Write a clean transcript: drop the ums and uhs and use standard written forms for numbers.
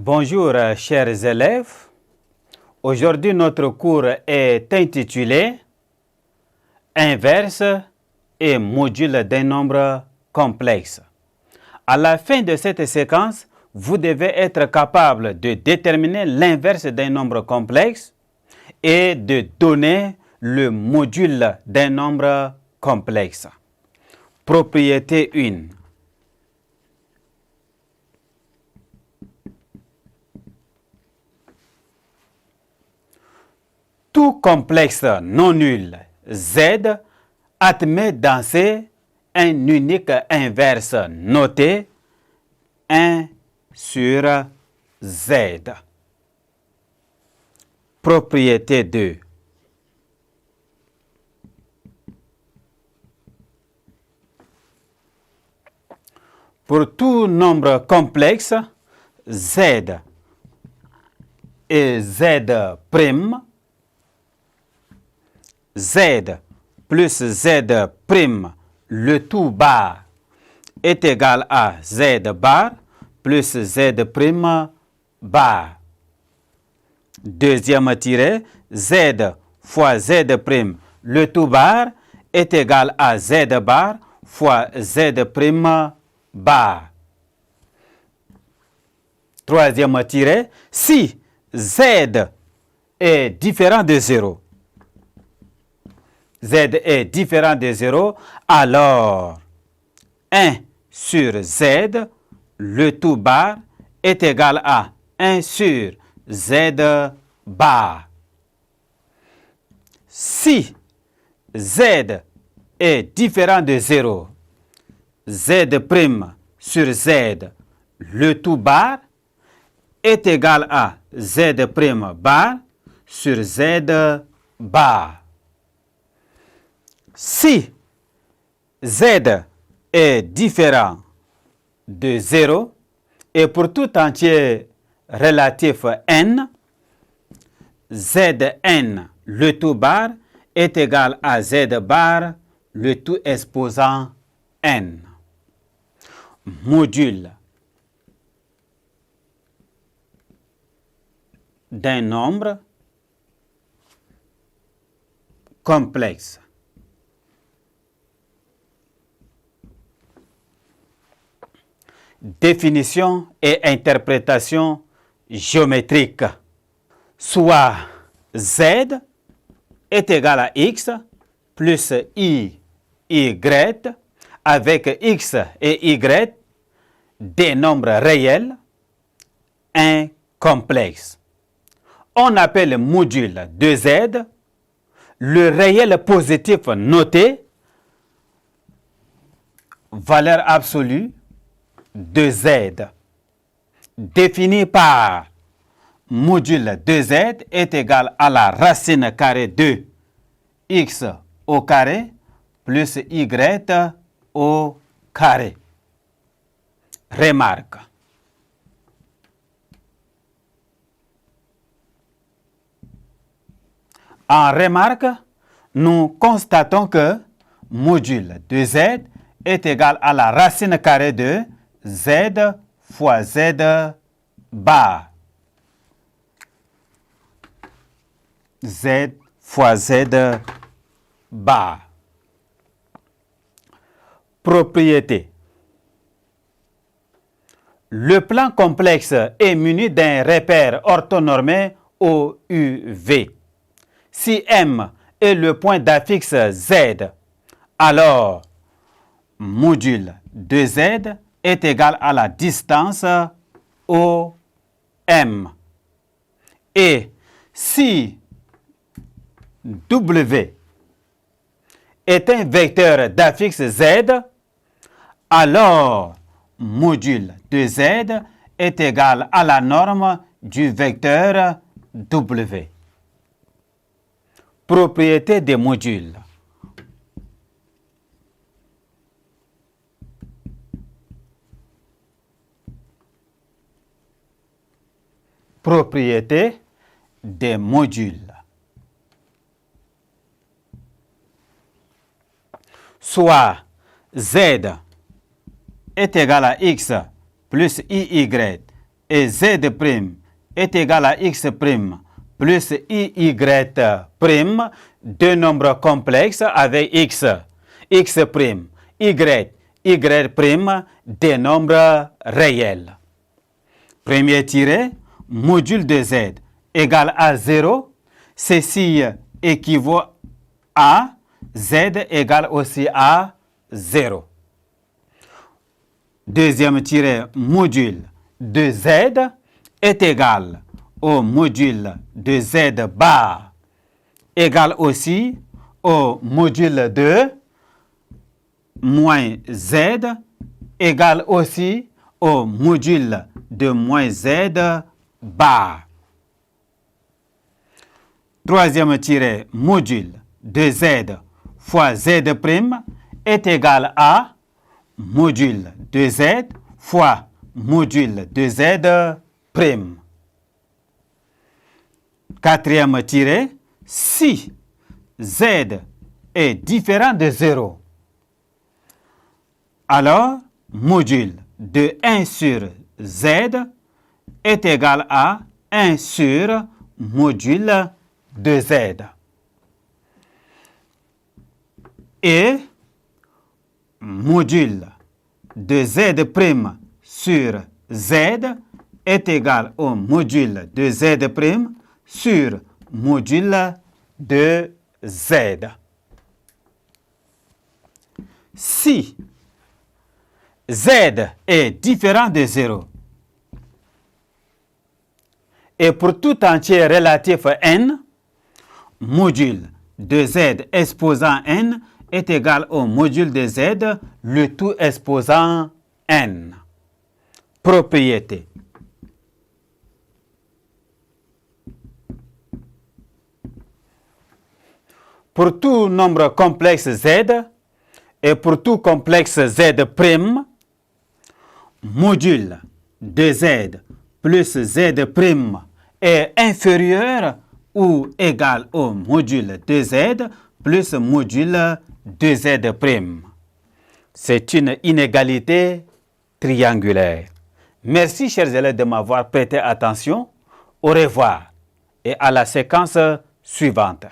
Bonjour chers élèves. Aujourd'hui notre cours est intitulé Inverse et module d'un nombre complexe. À la fin de cette séquence, vous devez être capable de déterminer l'inverse d'un nombre complexe et de donner le module d'un nombre complexe. Propriété 1. Tout complexe non nul Z admet dans C un unique inverse noté 1 sur Z. Propriété 2. Pour tout nombre complexe, Z et Z', Z plus Z', le tout bar, est égal à Z bar plus Z' bar. Deuxième tiré, Z fois Z', le tout bar, est égal à Z bar fois Z' bar. Troisième tiré, si Z est différent de 0, Z est différent de 0, alors 1 sur Z, le tout bar, est égal à 1 sur Z bar. Si Z est différent de 0, Z' sur Z, le tout bar, est égal à Z' bar sur Z bar. Si Z est différent de 0 et pour tout entier relatif n, Zn, le tout bar, est égal à Z bar, le tout exposant n. Module d'un nombre complexe. Définition et interprétation géométrique. Soit Z est égal à X plus Y avec X et Y des nombres réels incomplexes. On appelle module de Z le réel positif noté, valeur absolue de Z, défini par module de Z est égal à la racine carrée de X au carré plus Y au carré. Remarque. En remarque, nous constatons que module de Z est égal à la racine carrée de Z fois Z bar. Z fois Z bar. Propriété. Le plan complexe est muni d'un repère orthonormé OUV. Si M est le point d'affixe Z, alors module de Z est égal à la distance OM. Et si W est un vecteur d'affixe Z, alors module de Z est égal à la norme du vecteur W. Propriété des modules. Propriété des modules. Soit Z est égal à X plus IY et z' est égal à x' plus iy', deux nombres complexes avec x', y', des nombres réels. Premier tiré, module de z égale à 0, ceci équivaut à z égale aussi à 0. Deuxième tiré, module de z est égal au module de z bar égale aussi au module de moins z égale aussi au module de moins z bar. Troisième tiré, module de z fois z' est égal à module de z fois module de z'. Quatrième tiré, si z est différent de 0, alors module de 1 sur z est égal à 1 sur module de z. Et module de z' sur z est égal au module de z' sur module de z. Si z est différent de 0 et pour tout entier relatif à n, module de z exposant n est égal au module de z, le tout exposant n. Propriété. Pour tout nombre complexe z et pour tout complexe z', module de z plus z' est inférieur ou égal au module de z plus module de z'. C'est une inégalité triangulaire. Merci, chers élèves, de m'avoir prêté attention. Au revoir et à la séquence suivante.